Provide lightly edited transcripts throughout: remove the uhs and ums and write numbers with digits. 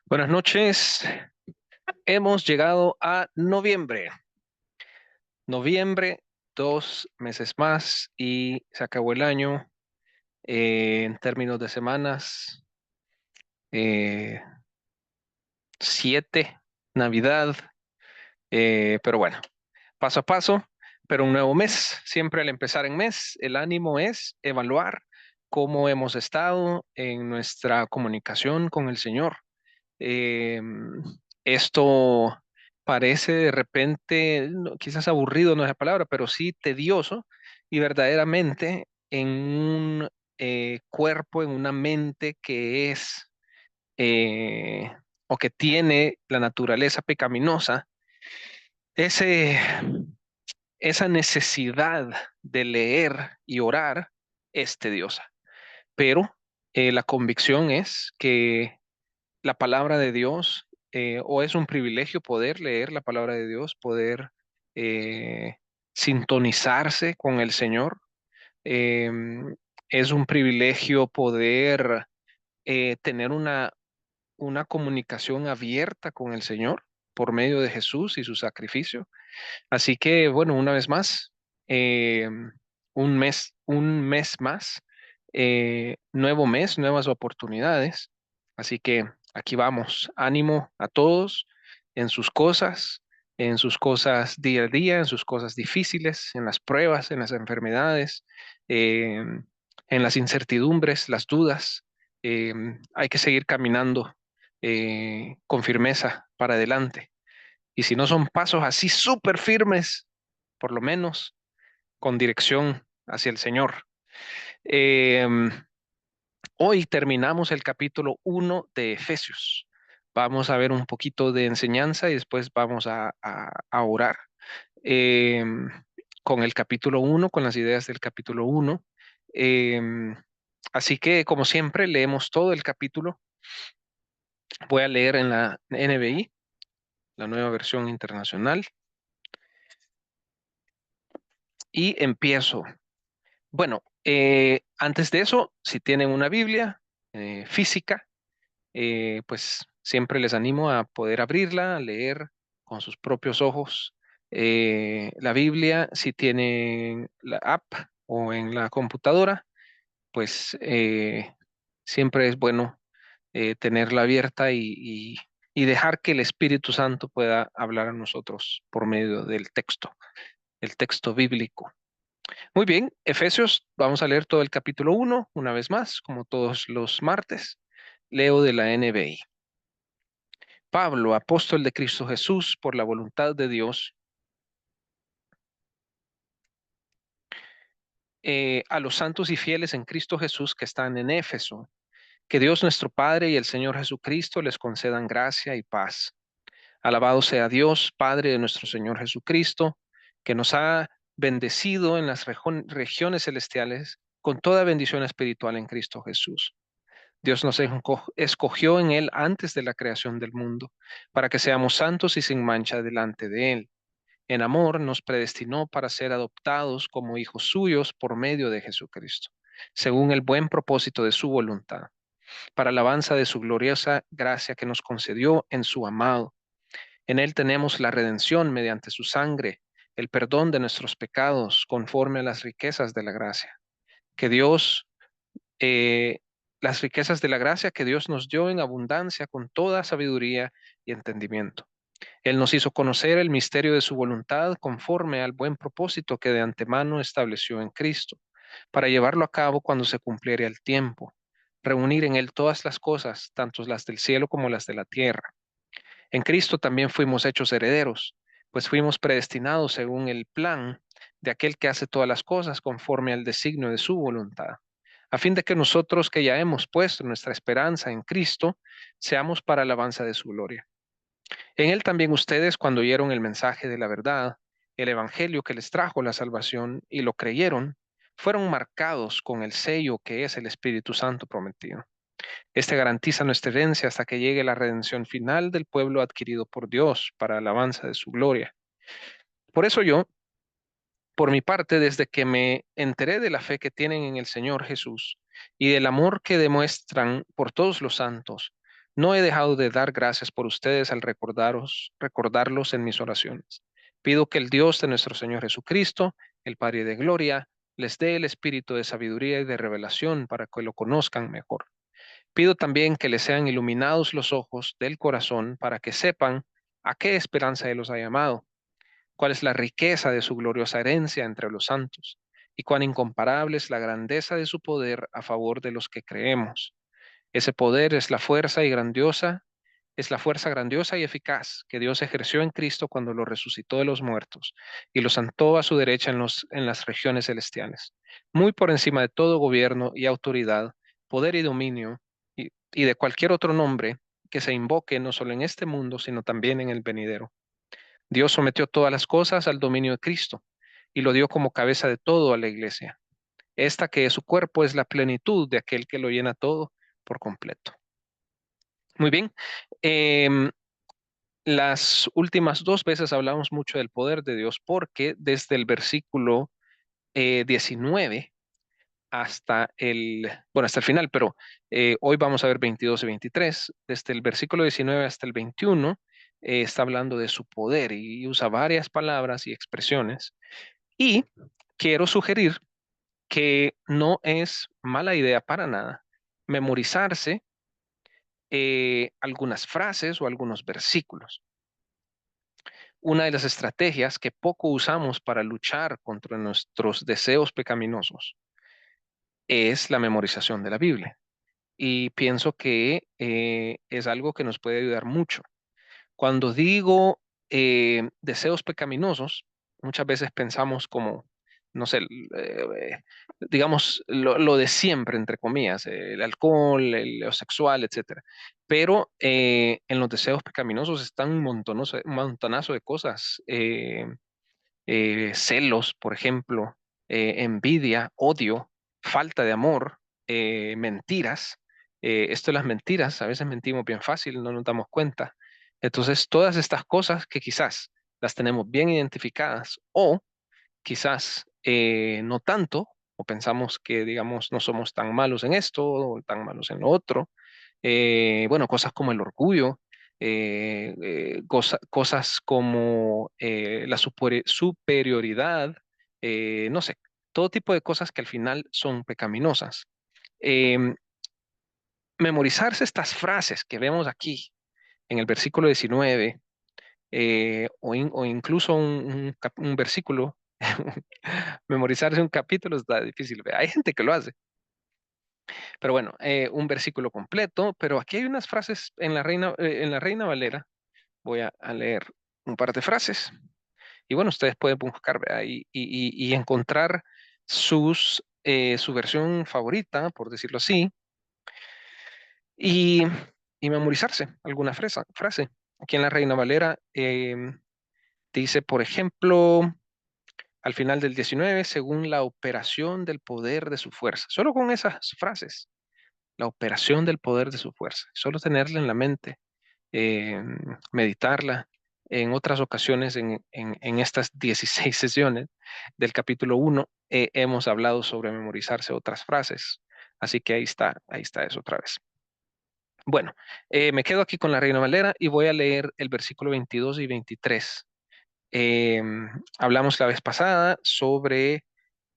Buenas noches. Hemos llegado a noviembre. Noviembre, 2 meses más y se acabó el año. En términos de semanas, eh, 7, Navidad. Pero bueno, paso a paso, pero un nuevo mes. Siempre al empezar en mes, el ánimo es evaluar cómo hemos estado en nuestra comunicación con el Señor. Eh, Esto parece de repente, quizás aburrido no es la palabra, pero sí tedioso y verdaderamente en un cuerpo, en una mente que es eh, o que tiene la naturaleza pecaminosa, ese, esa necesidad de leer y orar es tediosa. Pero la convicción es que la palabra de Dios, o es un privilegio poder leer la palabra de Dios, poder eh, sintonizarse con el Señor. Eh, es un privilegio poder tener una comunicación abierta con el Señor por medio de Jesús y su sacrificio. Así que, bueno, una vez más, eh, un mes más, nuevo mes, nuevas oportunidades. Así que aquí vamos. Ánimo a todos en sus cosas día a día, en sus cosas difíciles, en las pruebas, en las enfermedades, eh, en las incertidumbres, las dudas. Eh, Hay que seguir caminando con firmeza para adelante. Y si no son pasos así súper firmes, por lo menos con dirección hacia el Señor. Eh, Hoy terminamos el capítulo 1 de Efesios. Vamos a ver un poquito de enseñanza y después vamos a orar eh, con el capítulo 1, con las ideas del capítulo 1. Eh, Así que, como siempre, leemos todo el capítulo. Voy a leer en la NBI, la nueva versión internacional, y empiezo. Bueno, antes de eso, si tienen una Biblia física, pues siempre les animo a poder abrirla, a leer con sus propios ojos la Biblia. Si tienen la app o en la computadora, pues siempre es bueno tenerla abierta y dejar que el Espíritu Santo pueda hablar a nosotros por medio del texto, el texto bíblico. Muy bien, Efesios, vamos a leer todo el capítulo 1 una vez más, como todos los martes. Leo de la NBI. Pablo, apóstol de Cristo Jesús, por la voluntad de Dios, a los santos y fieles en Cristo Jesús que están en Éfeso, que Dios nuestro Padre y el Señor Jesucristo les concedan gracia y paz. Alabado sea Dios, Padre de nuestro Señor Jesucristo, que nos ha bendecido en las regiones celestiales con toda bendición espiritual en Cristo Jesús. Dios nos escogió en Él antes de la creación del mundo, para que seamos santos y sin mancha delante de Él. En amor nos predestinó para ser adoptados como hijos suyos por medio de Jesucristo, según el buen propósito de su voluntad, para alabanza de su gloriosa gracia que nos concedió en su amado. En Él tenemos la redención mediante su sangre, el perdón de nuestros pecados conforme a las riquezas de la gracia. Que Dios eh, las riquezas de la gracia que Dios nos dio en abundancia con toda sabiduría y entendimiento. Él nos hizo conocer el misterio de su voluntad conforme al buen propósito que de antemano estableció en Cristo, para llevarlo a cabo cuando se cumpliere el tiempo, reunir en Él todas las cosas, tanto las del cielo como las de la tierra. En Cristo también fuimos hechos herederos, pues fuimos predestinados según el plan de aquel que hace todas las cosas conforme al designio de su voluntad, a fin de que nosotros que ya hemos puesto nuestra esperanza en Cristo, seamos para alabanza de su gloria. En él también ustedes, cuando oyeron el mensaje de la verdad, el evangelio que les trajo la salvación y lo creyeron, fueron marcados con el sello que es el Espíritu Santo prometido. Este garantiza nuestra herencia hasta que llegue la redención final del pueblo adquirido por Dios para alabanza de su gloria. Por eso yo, por mi parte, desde que me enteré de la fe que tienen en el Señor Jesús y del amor que demuestran por todos los santos, No he dejado de dar gracias por ustedes al recordarlos en mis oraciones. Pido que el Dios de nuestro Señor Jesucristo, el Padre de gloria, les dé el espíritu de sabiduría y de revelación para que lo conozcan mejor. Pido también que les sean iluminados los ojos del corazón para que sepan a qué esperanza Él los ha llamado, cuál es la riqueza de su gloriosa herencia entre los santos, y cuán incomparable es la grandeza de su poder a favor de los que creemos. Ese poder es la fuerza grandiosa y eficaz que Dios ejerció en Cristo cuando lo resucitó de los muertos y lo sentó a su derecha en las regiones celestiales, muy por encima de todo gobierno y autoridad, poder y dominio, y de cualquier otro nombre que se invoque no solo en este mundo, sino también en el venidero. Dios sometió todas las cosas al dominio de Cristo y lo dio como cabeza de todo a la iglesia. Esta que es su cuerpo es la plenitud de aquel que lo llena todo por completo. Muy bien. Em, las últimas dos veces hablamos mucho del poder de Dios porque desde el versículo 19 hasta el final, pero hoy vamos a ver 22 y 23. Desde el versículo 19 hasta el 21 está hablando de su poder y usa varias palabras y expresiones. Y quiero sugerir que no es mala idea para nada memorizarse algunas frases o algunos versículos. Una de las estrategias que poco usamos para luchar contra nuestros deseos pecaminosos es la memorización de la Biblia. Y pienso que es algo que nos puede ayudar mucho. Cuando digo deseos pecaminosos, muchas veces pensamos como, no sé, digamos, lo de siempre, entre comillas, el alcohol, lo sexual, etcétera. Pero en los deseos pecaminosos están un montonazo de cosas. Celos, por ejemplo, envidia, odio, falta de amor, mentiras. Esto de las mentiras, a veces mentimos bien fácil, no nos damos cuenta. Entonces, todas estas cosas que quizás las tenemos bien identificadas o quizás no tanto, o pensamos que, digamos, no somos tan malos en esto o tan malos en lo otro. Bueno, cosas como el orgullo, cosas como la superioridad, no sé, todo tipo de cosas que al final son pecaminosas. Em, Memorizarse estas frases que vemos aquí en el versículo 19 o incluso un versículo, memorizarse un capítulo está difícil. Hay gente que lo hace, pero bueno, un versículo completo, pero aquí hay unas frases en la Reina Valera. Voy a leer un par de frases y bueno, ustedes pueden buscar ¿verdad? Y encontrar su versión favorita, por decirlo así, y, y memorizarse alguna frase. Aquí en la Reina Valera dice, por ejemplo, al final del 19, según la operación del poder de su fuerza. Solo con esas frases, la operación del poder de su fuerza. Solo tenerla en la mente, eh, meditarla. En otras ocasiones, en estas 16 sesiones del capítulo 1, hemos hablado sobre memorizarse otras frases. Así que ahí está eso otra vez. Bueno, me quedo aquí con la Reina Valera y voy a leer el versículo 22 y 23. Hablamos la vez pasada sobre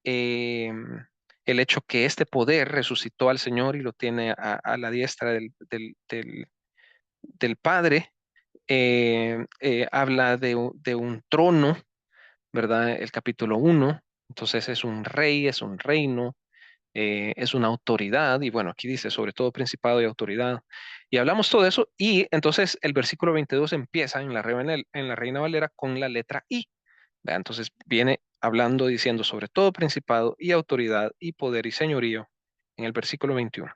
el hecho que este poder resucitó al Señor y lo tiene a la diestra del Padre. Habla de un trono, ¿verdad? El capítulo 1. Entonces es un rey, es un reino, es una autoridad, y bueno, aquí dice sobre todo principado y autoridad. Y hablamos todo eso, y entonces el versículo 22 empieza en la Reina Valera con la letra I. ¿Verdad? Entonces viene hablando, diciendo sobre todo principado y autoridad y poder y señorío en el versículo 21.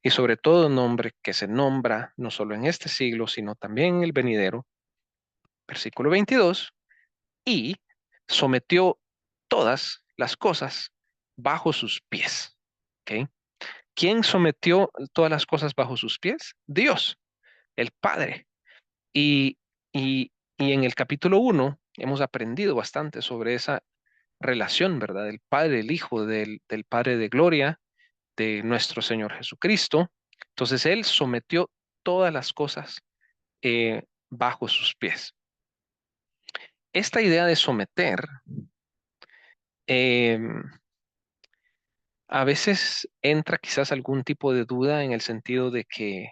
Y sobre todo nombre que se nombra no solo en este siglo, sino también en el venidero, versículo 22, y sometió todas las cosas bajo sus pies. ¿Ok? ¿Quién sometió todas las cosas bajo sus pies? Dios, el Padre. Y, y en el capítulo 1 hemos aprendido bastante sobre esa relación, ¿verdad? Del Padre, del Hijo, del Padre de Gloria, de nuestro Señor Jesucristo. Entonces Él sometió todas las cosas bajo sus pies. Esta idea de someter, eh, a veces entra quizás algún tipo de duda en el sentido de que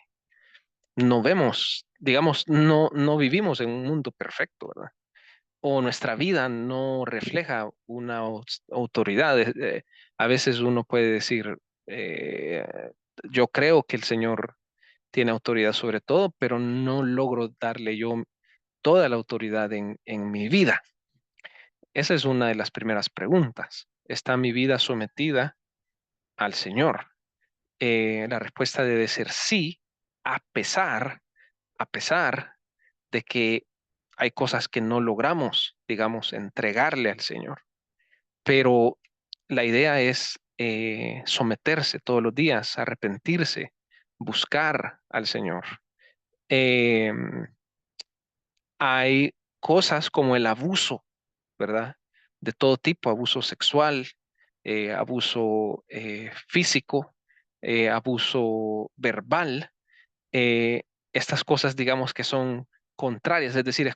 no vemos, digamos, no vivimos en un mundo perfecto, ¿verdad? O nuestra vida no refleja una autoridad. A veces uno puede decir, eh, yo creo que el Señor tiene autoridad sobre todo, pero no logro darle yo toda la autoridad en mi vida. Esa es una de las primeras preguntas. ¿Está mi vida sometida al Señor? La respuesta debe ser sí, a pesar, a pesar de que hay cosas que no logramos, digamos, entregarle al Señor. Pero la idea es someterse todos los días, arrepentirse, buscar al Señor. Eh, Hay cosas como el abuso, ¿verdad? De todo tipo, abuso sexual, abuso físico, abuso verbal, eh, estas cosas, digamos, que son contrarias, es decir,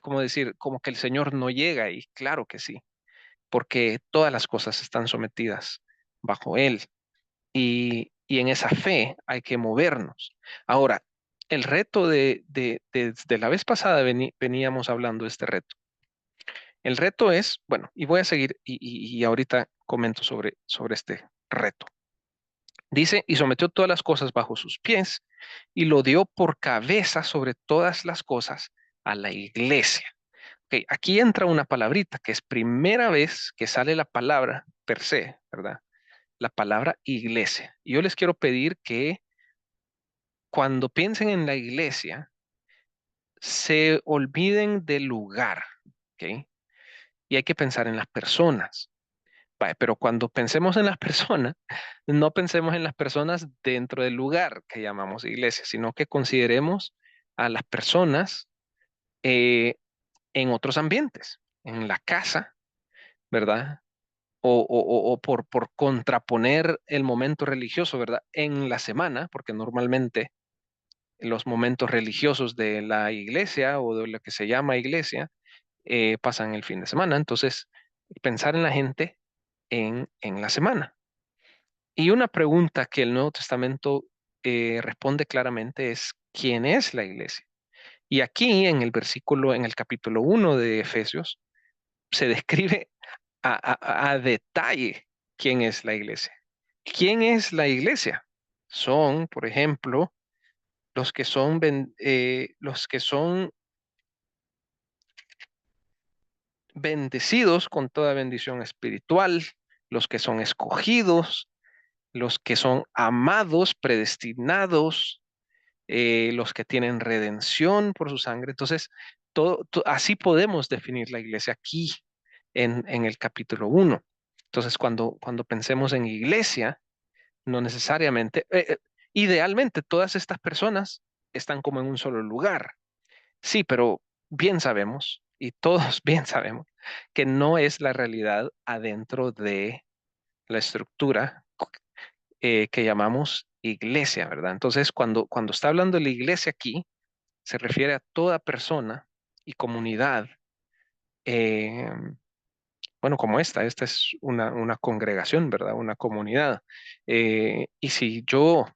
como que el Señor no llega y claro que sí, porque todas las cosas están sometidas bajo Él y en esa fe hay que movernos. Ahora, el reto de la vez pasada veníamos hablando de este reto. El reto es, bueno, y voy a seguir y ahorita comento sobre este reto. Dice, y sometió todas las cosas bajo sus pies y lo dio por cabeza sobre todas las cosas a la iglesia. Ok, aquí entra una palabrita que es primera vez que sale la palabra per se, ¿verdad? La palabra iglesia. Y yo les quiero pedir que cuando piensen en la iglesia, se olviden del lugar, ¿ok? Y hay que pensar en las personas. Vale, pero cuando pensemos en las personas, no pensemos en las personas dentro del lugar que llamamos iglesia, sino que consideremos a las personas eh, en otros ambientes, en la casa, ¿verdad? O por contraponer el momento religioso, ¿verdad? En la semana, porque normalmente los momentos religiosos de la iglesia o de lo que se llama iglesia pasan el fin de semana. Entonces, pensar en la gente en la semana. Y una pregunta que el Nuevo Testamento responde claramente es, ¿quién es la iglesia? Y aquí en el versículo, en el capítulo 1 de Efesios, se describe a detalle quién es la iglesia. ¿Quién es la iglesia? Son, por ejemplo, los que son bendecidos con toda bendición espiritual, los que son escogidos, los que son amados, predestinados, los que tienen redención por su sangre. Entonces, así podemos definir la iglesia aquí en el capítulo 1. Entonces, cuando pensemos en iglesia, no necesariamente, idealmente todas estas personas están como en un solo lugar. Sí, pero bien sabemos, y todos bien sabemos, que no es la realidad adentro de la estructura que llamamos iglesia, ¿verdad? Entonces, cuando está hablando de la iglesia aquí, se refiere a toda persona y comunidad, eh, bueno, como esta es una congregación, ¿verdad? Una comunidad. Y si yo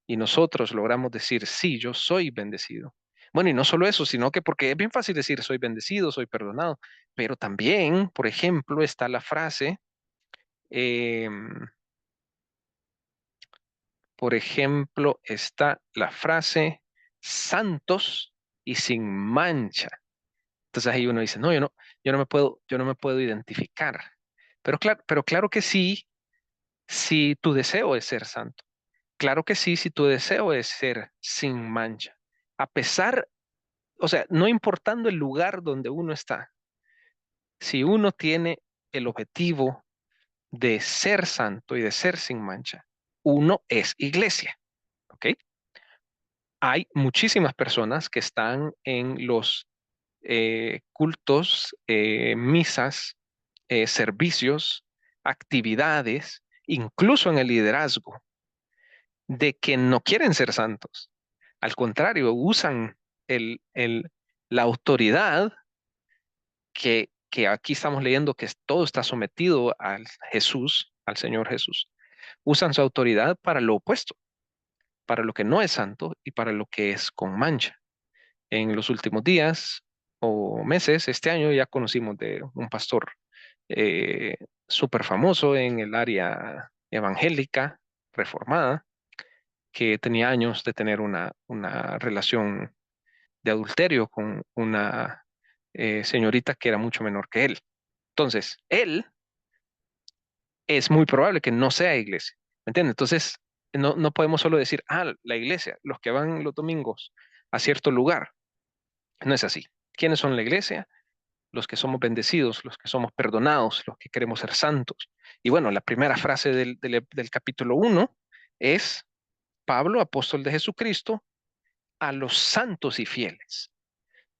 y nosotros logramos decir, sí, yo soy bendecido. Bueno, y no solo eso, sino que porque es bien fácil decir soy bendecido, soy perdonado, pero también, por ejemplo, está la frase, em, por ejemplo, está la frase santos y sin mancha. Entonces ahí uno dice, no, yo no me puedo identificar. Pero claro que sí, si tu deseo es ser santo. Claro que sí, si tu deseo es ser sin mancha. A pesar, o sea, no importando el lugar donde uno está, si uno tiene el objetivo de ser santo y de ser sin mancha, uno es iglesia, ¿ok? Hay muchísimas personas que están en los cultos, misas, servicios, actividades, incluso en el liderazgo, de que no quieren ser santos, Al contrario, usan el, el, la autoridad que aquí estamos leyendo que todo está sometido al Jesús, al Señor Jesús. Usan su autoridad para lo opuesto, para lo que no es santo y para lo que es con mancha. En los últimos días o meses, este año ya conocimos de un pastor eh, súper famoso en el área evangélica, reformada, que tenía años de tener una relación de adulterio con una señorita que era mucho menor que él. Entonces, él es muy probable que no sea iglesia. ¿Me entiendes? Entonces, no podemos solo decir, la iglesia, los que van los domingos a cierto lugar. No es así. ¿Quiénes son la iglesia? Los que somos bendecidos, los que somos perdonados, los que queremos ser santos. Y bueno, la primera frase del capítulo 1 es Pablo, apóstol de Jesucristo, a los santos y fieles.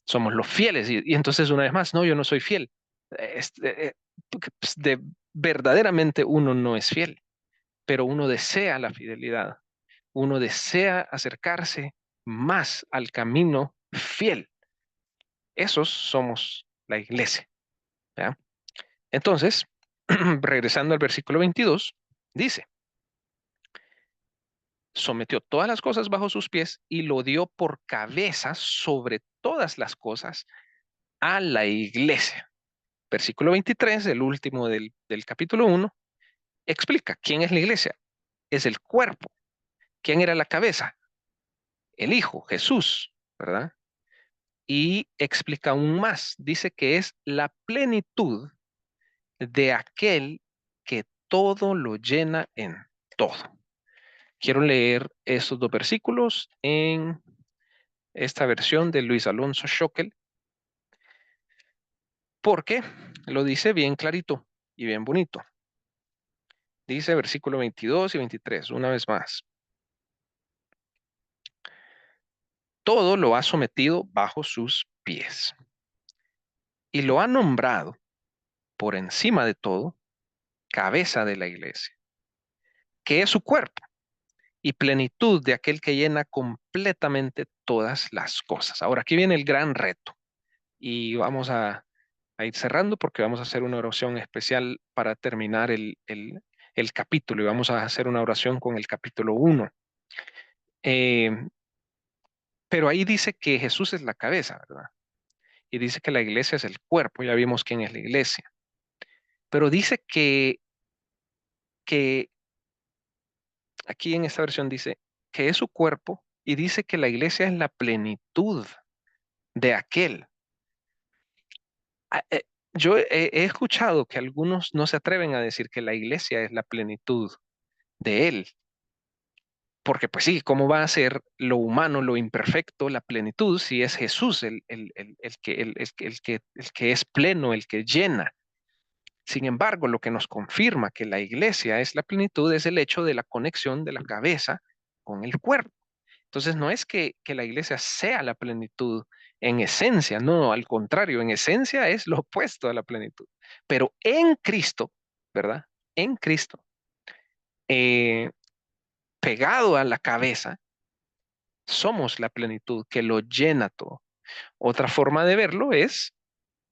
Somos los fieles. Y entonces, una vez más, no, yo no soy fiel. Porque, pues, verdaderamente uno no es fiel, pero uno desea la fidelidad. Uno desea acercarse más al camino fiel. Esos somos la iglesia. ¿Ya? Entonces, regresando al versículo 22, dice, sometió todas las cosas bajo sus pies y lo dio por cabeza sobre todas las cosas a la iglesia. Versículo 23, el último del capítulo 1, explica quién es la iglesia. Es el cuerpo. ¿Quién era la cabeza? El Hijo, Jesús, ¿verdad? Y explica aún más. Dice que es la plenitud de aquel que todo lo llena en todo. Quiero leer estos dos versículos en esta versión de Luis Alonso Schockel, porque lo dice bien clarito y bien bonito. Dice versículo 22 y 23, una vez más. Todo lo ha sometido bajo sus pies y lo ha nombrado por encima de todo cabeza de la iglesia, que es su cuerpo y plenitud de aquel que llena completamente todas las cosas. Ahora, aquí viene el gran reto y vamos a ir cerrando porque vamos a hacer una oración especial para terminar el capítulo y vamos a hacer una oración con el capítulo 1. Eh, pero ahí dice que Jesús es la cabeza, ¿verdad? Y dice que la iglesia es el cuerpo, ya vimos quién es la iglesia. Pero dice que aquí en esta versión dice que es su cuerpo y dice que la iglesia es la plenitud de aquel. Ah, yo he escuchado que algunos no se atreven a decir que la iglesia es la plenitud de él, porque pues sí, ¿cómo va a ser lo humano, lo imperfecto, la plenitud si es Jesús el que es pleno, el que llena? Sin embargo, lo que nos confirma que la iglesia es la plenitud es el hecho de la conexión de la cabeza con el cuerpo. Entonces, no es que la iglesia sea la plenitud en esencia, no, al contrario, en esencia es lo opuesto a la plenitud. Pero en Cristo, ¿verdad? En Cristo, eh, pegado a la cabeza, somos la plenitud que lo llena todo. Otra forma de verlo es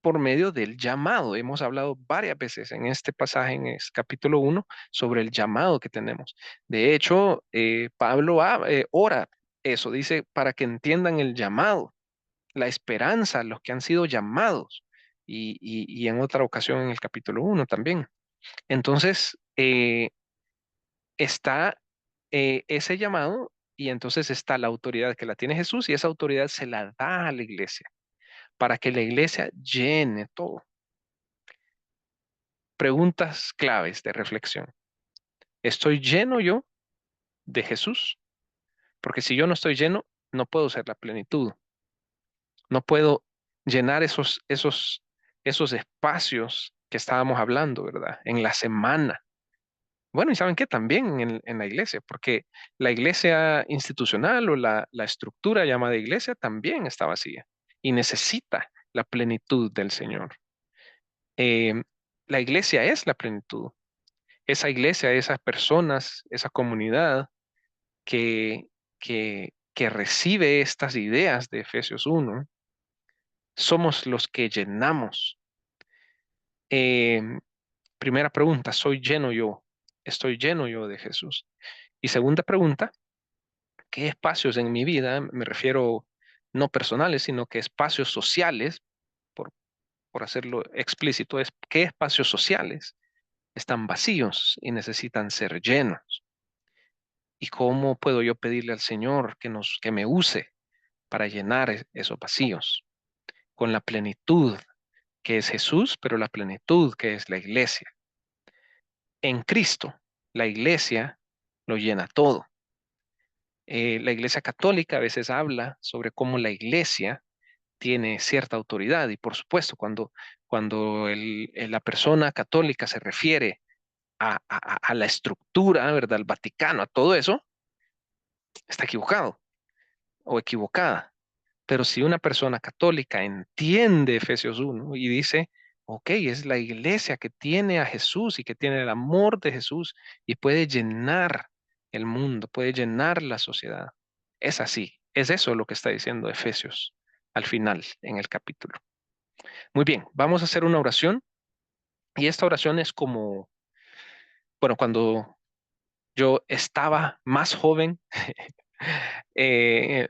por medio del llamado. Hemos hablado varias veces en este pasaje, en el capítulo 1, sobre el llamado que tenemos. De hecho, Pablo ora eso, dice, para que entiendan el llamado, la esperanza, los que han sido llamados. Y en otra ocasión en el capítulo 1 también. Entonces, está ese llamado y entonces está la autoridad que la tiene Jesús y esa autoridad se la da a la iglesia para que la iglesia llene todo. Preguntas claves de reflexión. ¿Estoy lleno yo de Jesús? Porque si yo no estoy lleno, no puedo ser la plenitud. No puedo llenar esos espacios que estábamos hablando, ¿verdad? En la semana. Bueno, y ¿saben qué? También en la iglesia, porque la iglesia institucional o la estructura llamada iglesia también está vacía y necesita la plenitud del Señor. Eh, la iglesia es la plenitud. Esa iglesia, esas personas, esa comunidad que, que que recibe estas ideas de Efesios 1, somos los que llenamos. Eh, Primera pregunta, ¿soy lleno yo? ¿Estoy lleno yo de Jesús? Y segunda pregunta, ¿qué espacios en mi vida, me refiero no personales, sino que espacios sociales, por, por hacerlo explícito, es qué espacios sociales están vacíos y necesitan ser llenos? ¿Y cómo puedo yo pedirle al Señor que me use para llenar esos vacíos con la plenitud que es Jesús, pero la plenitud que es la iglesia? En Cristo, la iglesia lo llena todo. La iglesia católica a veces habla sobre cómo la iglesia tiene cierta autoridad y por supuesto cuando la persona católica se refiere a la estructura, ¿verdad? Al Vaticano, a todo eso, está equivocado o equivocada. Pero si una persona católica entiende Efesios 1 y dice, ok, es la iglesia que tiene a Jesús y que tiene el amor de Jesús y puede llenar el mundo, puede llenar la sociedad. Es así, es eso lo que está diciendo Efesios al final en el capítulo. Muy bien, vamos a hacer una oración y esta oración es como, bueno, cuando yo estaba más joven, eh,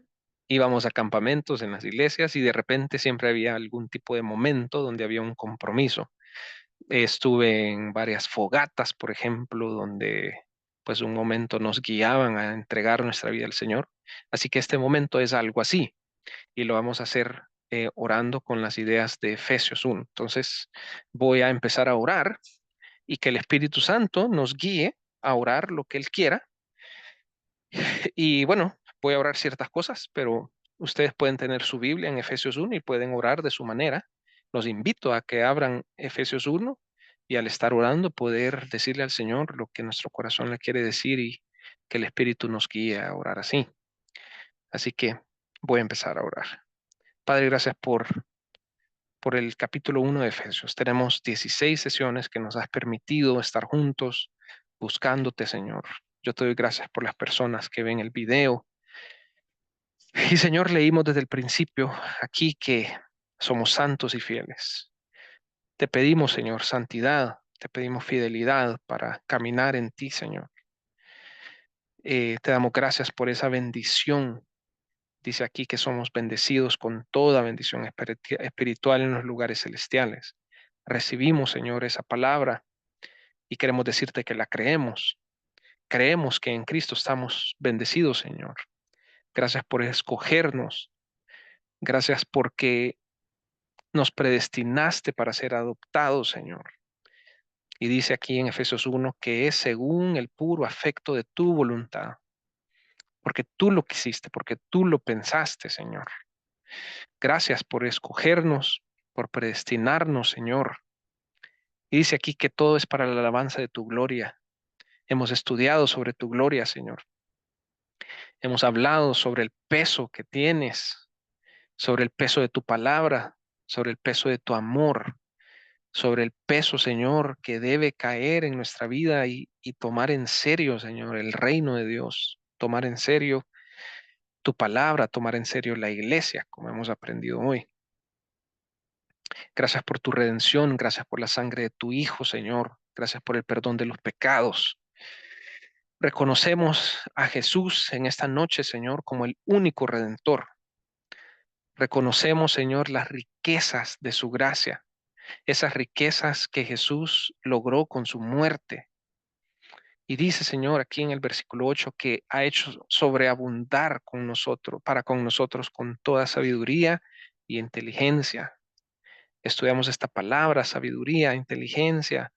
íbamos a campamentos en las iglesias y de repente siempre había algún tipo de momento donde había un compromiso. Estuve en varias fogatas, por ejemplo, donde pues un momento nos guiaban a entregar nuestra vida al Señor. Así que este momento es algo así y lo vamos a hacer orando con las ideas de Efesios 1. Entonces voy a empezar a orar y que el Espíritu Santo nos guíe a orar lo que Él quiera. Y bueno, voy a orar ciertas cosas, pero ustedes pueden tener su Biblia en Efesios 1 y pueden orar de su manera. Los invito a que abran Efesios 1 y al estar orando poder decirle al Señor lo que nuestro corazón le quiere decir y que el Espíritu nos guíe a orar así. Así que voy a empezar a orar. Padre, gracias por el capítulo 1 de Efesios. Tenemos 16 sesiones que nos has permitido estar juntos buscándote, Señor. Yo te doy gracias por las personas que ven el video. Y Señor, leímos desde el principio aquí que somos santos y fieles. Te pedimos, Señor, santidad, te pedimos fidelidad para caminar en ti, Señor. Te damos gracias por esa bendición. Dice aquí que somos bendecidos con toda bendición espiritual en los lugares celestiales. Recibimos, Señor, esa palabra y queremos decirte que la creemos. Creemos que en Cristo estamos bendecidos, Señor. Gracias por escogernos. Gracias porque nos predestinaste para ser adoptados, Señor. Y dice aquí en Efesios 1 que es según el puro afecto de tu voluntad, porque tú lo quisiste, porque tú lo pensaste, Señor. Gracias por escogernos, por predestinarnos, Señor. Y dice aquí que todo es para la alabanza de tu gloria. Hemos estudiado sobre tu gloria, Señor. Hemos hablado sobre el peso que tienes, sobre el peso de tu palabra, sobre el peso de tu amor, sobre el peso, Señor, que debe caer en nuestra vida y tomar en serio, Señor, el reino de Dios, tomar en serio tu palabra, tomar en serio la iglesia, como hemos aprendido hoy. Gracias por tu redención, gracias por la sangre de tu Hijo, Señor, gracias por el perdón de los pecados. Reconocemos a Jesús en esta noche, Señor, como el único redentor. Reconocemos, Señor, las riquezas de su gracia, esas riquezas que Jesús logró con su muerte. Y dice, Señor, aquí en el versículo 8, que ha hecho sobreabundar con nosotros, para con nosotros, con toda sabiduría y inteligencia. Estudiamos esta palabra, sabiduría, inteligencia,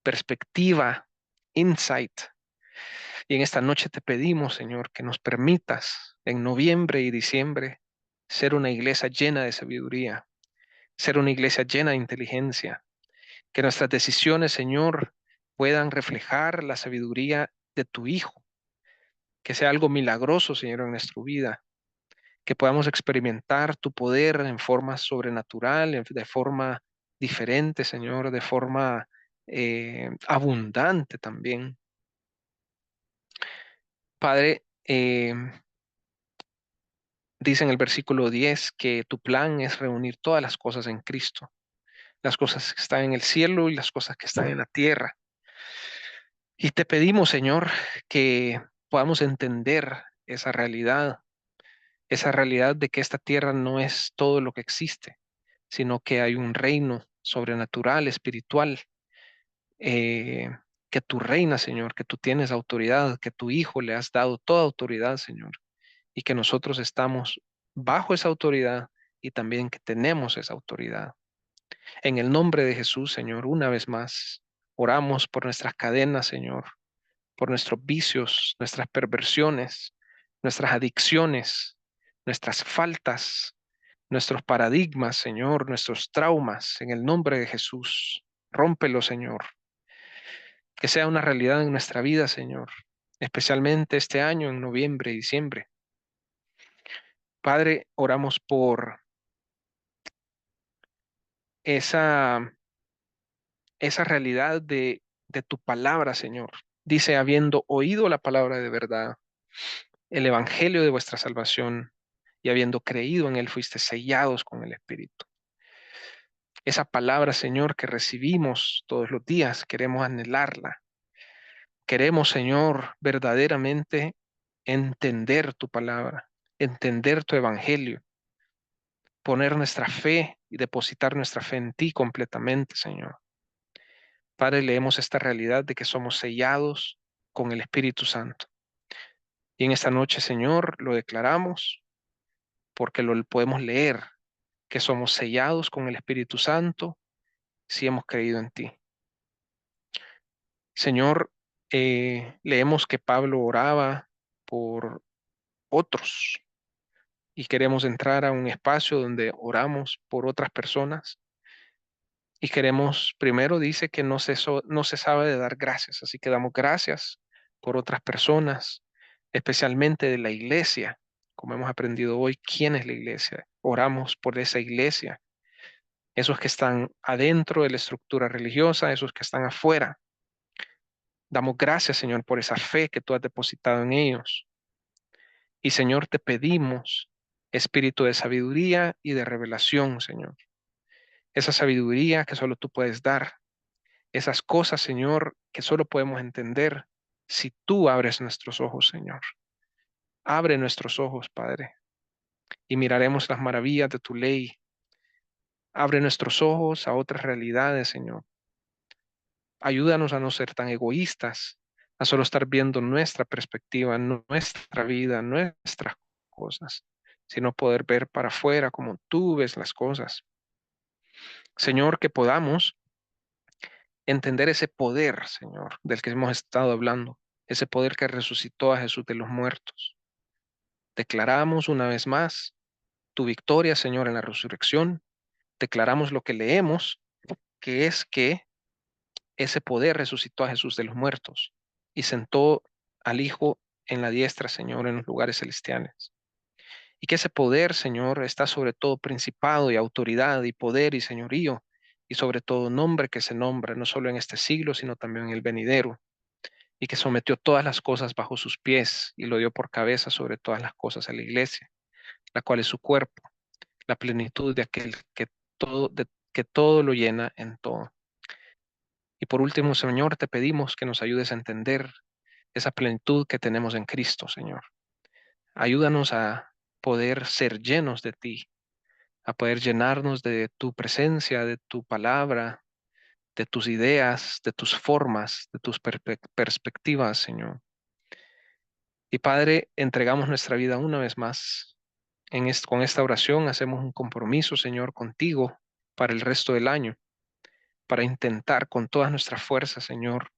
perspectiva, insight. Y en esta noche te pedimos, Señor, que nos permitas en noviembre y diciembre ser una iglesia llena de sabiduría, ser una iglesia llena de inteligencia, que nuestras decisiones, Señor, puedan reflejar la sabiduría de tu Hijo, que sea algo milagroso, Señor, en nuestra vida, que podamos experimentar tu poder en forma sobrenatural, de forma diferente, Señor, de forma abundante también. Padre, Dice en el versículo 10 que tu plan es reunir todas las cosas en Cristo, las cosas que están en el cielo y las cosas que están en la tierra. Y te pedimos, Señor, que podamos entender esa realidad de que esta tierra no es todo lo que existe, sino que hay un reino sobrenatural, espiritual, eh, que tú reinas, Señor, que tú tienes autoridad, que tu Hijo le has dado toda autoridad, Señor, y que nosotros estamos bajo esa autoridad y también que tenemos esa autoridad. En el nombre de Jesús, Señor, una vez más, oramos por nuestras cadenas, Señor, por nuestros vicios, nuestras perversiones, nuestras adicciones, nuestras faltas, nuestros paradigmas, Señor, nuestros traumas, en el nombre de Jesús. Rómpelo, Señor. Que sea una realidad en nuestra vida, Señor, especialmente este año, en noviembre y diciembre. Padre, oramos por esa, esa realidad de tu palabra, Señor. Dice, habiendo oído la palabra de verdad, el evangelio de vuestra salvación, y habiendo creído en él, fuiste sellados con el Espíritu. Esa palabra, Señor, que recibimos todos los días, queremos anhelarla. Queremos, Señor, verdaderamente entender tu palabra, entender tu evangelio, poner nuestra fe y depositar nuestra fe en ti completamente, Señor. Padre, leemos esta realidad de que somos sellados con el Espíritu Santo. Y en esta noche, Señor, lo declaramos porque lo podemos leer, que somos sellados con el Espíritu Santo si hemos creído en ti. Señor, leemos que Pablo oraba por otros y queremos entrar a un espacio donde oramos por otras personas y queremos, primero dice que no se sabe de dar gracias, así que damos gracias por otras personas, especialmente de la iglesia, como hemos aprendido hoy, ¿quién es la iglesia? Oramos por esa iglesia, esos que están adentro de la estructura religiosa, esos que están afuera. Damos gracias, Señor, por esa fe que tú has depositado en ellos. Y, Señor, te pedimos espíritu de sabiduría y de revelación, Señor. Esa sabiduría que solo tú puedes dar. Esas cosas, Señor, que solo podemos entender si tú abres nuestros ojos, Señor. Abre nuestros ojos, Padre, y miraremos las maravillas de tu ley. Abre nuestros ojos a otras realidades, Señor. Ayúdanos a no ser tan egoístas, a solo estar viendo nuestra perspectiva, nuestra vida, nuestras cosas, sino poder ver para afuera como tú ves las cosas. Señor, que podamos entender ese poder, Señor, del que hemos estado hablando, ese poder que resucitó a Jesús de los muertos. Declaramos una vez más tu victoria, Señor, en la resurrección. Declaramos lo que leemos, que es que ese poder resucitó a Jesús de los muertos y sentó al Hijo en la diestra, Señor, en los lugares celestiales. Y que ese poder, Señor, está sobre todo principado y autoridad y poder y señorío y sobre todo nombre que se nombra, no solo en este siglo, sino también en el venidero, y que sometió todas las cosas bajo sus pies y lo dio por cabeza sobre todas las cosas a la iglesia, la cual es su cuerpo, la plenitud de aquel que todo lo llena en todo. Y por último, Señor, te pedimos que nos ayudes a entender esa plenitud que tenemos en Cristo, Señor. Ayúdanos a poder ser llenos de ti, a poder llenarnos de tu presencia, de tu palabra, de tus ideas, de tus formas, de tus perspectivas, Señor. Y Padre, entregamos nuestra vida una vez más. Con esta oración hacemos un compromiso, Señor, contigo para el resto del año, para intentar con todas nuestras fuerzas, Señor,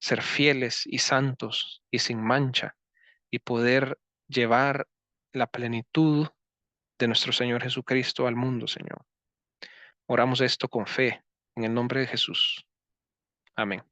ser fieles y santos y sin mancha y poder llevar la plenitud de nuestro Señor Jesucristo al mundo, Señor. Oramos esto con fe, en el nombre de Jesús. Amén.